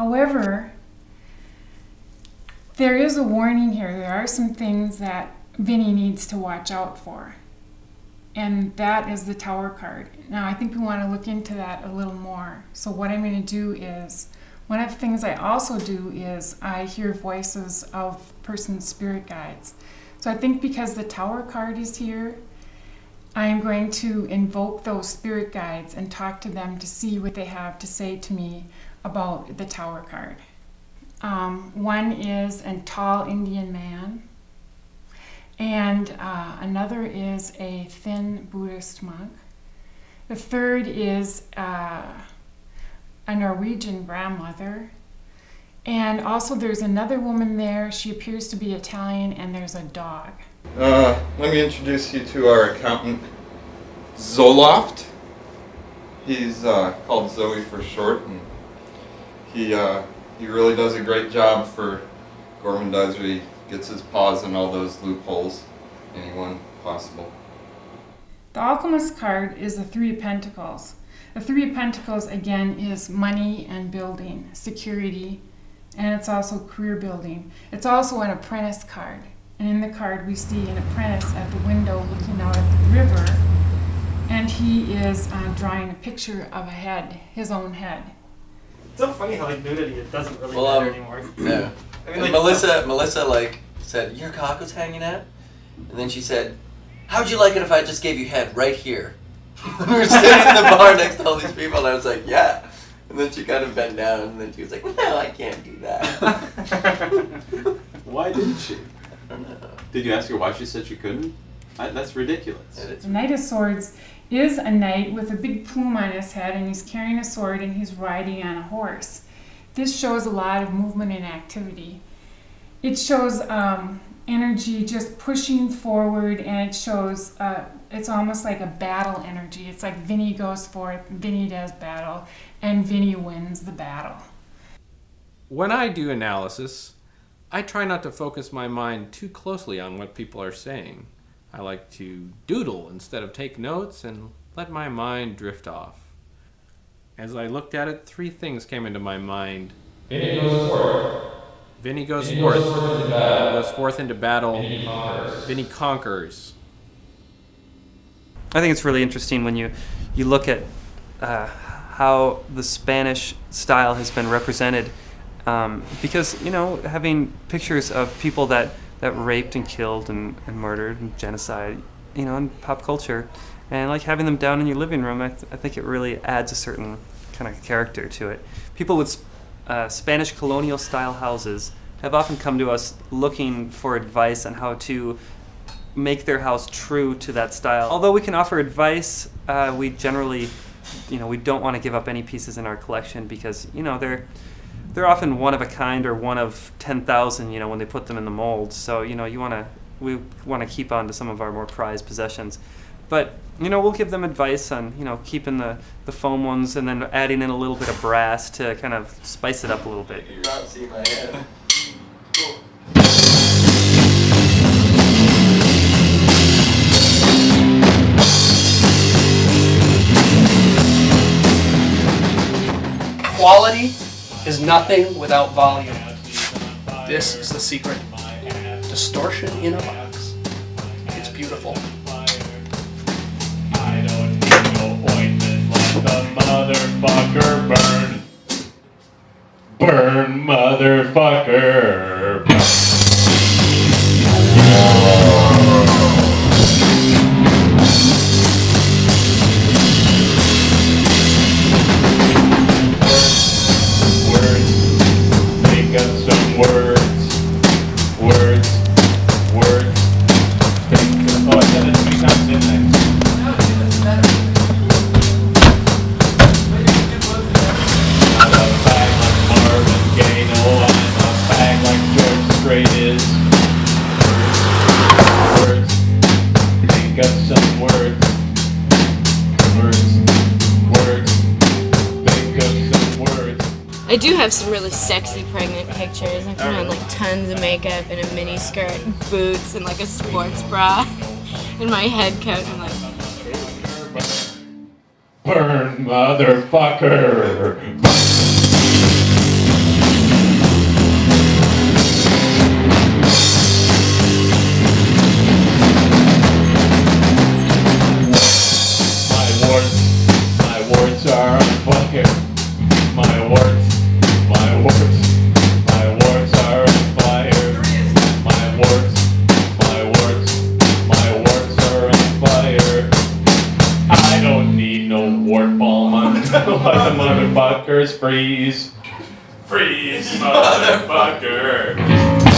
However, there is a warning here. There are some things that Vinnie needs to watch out for. And that is the Tower card. Now, I think we want to look into that a little more. So what I'm going to do is, one of the things I also do is I hear voices of person's spirit guides. So I think because the Tower card is here, I'm going to invoke those spirit guides and talk to them to see what they have to say to me about the Tower card. One is a tall Indian man, and another is a thin Buddhist monk. The third is a Norwegian grandmother. And also there's another woman there. She appears to be Italian, and there's a dog. Let me introduce you to our accountant, Zoloft. He's called Zoe for short, and he really does a great job for Gormandizer. He gets his paws in all those loopholes, anyone possible. The Alchemist card is the Three of Pentacles. The Three of Pentacles, again, is money and building, security, and it's also career building. It's also an apprentice card. And in the card, we see an apprentice at the window looking out at the river, and he is drawing a picture of a head, his own head. It's so funny how like nudity it doesn't really matter anymore. Yeah. I mean, and Melissa like said, "Your cock was hanging out," and then she said, "How'd you like it if I just gave you head right here?" We were sitting in the bar next to all these people, and I was like, "Yeah." And then she kind of bent down, and then she was like, "No, I can't do that." Why didn't she? I don't know. Did you ask her why she said she couldn't? That's ridiculous. The Knight of Swords is a knight with a big plume on his head, and he's carrying a sword, and he's riding on a horse. This shows a lot of movement and activity. It shows energy just pushing forward, and it shows it's almost like a battle energy. It's like Vinnie goes forth, Vinnie does battle, and Vinnie wins the battle. When I do analysis, I try not to focus my mind too closely on what people are saying. I like to doodle instead of take notes and let my mind drift off. As I looked at it, three things came into my mind. Vinnie goes forth. Vinnie goes Vinnie forth. goes forth into Vinnie battle. goes forth into battle. Vinnie conquers. Vinnie conquers. I think it's really interesting when you look at how the Spanish style has been represented, because having pictures of people that raped and killed and murdered and genocide, in pop culture, and like having them down in your living room, I think it really adds a certain kind of character to it. People with Spanish colonial style houses have often come to us looking for advice on how to make their house true to that style. Although we can offer advice, we generally, we don't want to give up any pieces in our collection because, they're often one of a kind or one of 10,000, when they put them in the mold. So, we want to keep on to some of our more prized possessions. But, we'll give them advice on, keeping the foam ones and then adding in a little bit of brass to kind of spice it up a little bit. You not see my head. Cool. Quality is nothing without volume. This is the secret. Distortion in a box. It's beautiful. I don't need no ointment, let the motherfucker burn. Burn, motherfucker, burn. I do have some really sexy pregnant pictures. I put on like tons of makeup and a mini skirt and boots and like a sports bra and my head coat and like... Burn, motherfucker! freeze. Freeze, motherfucker.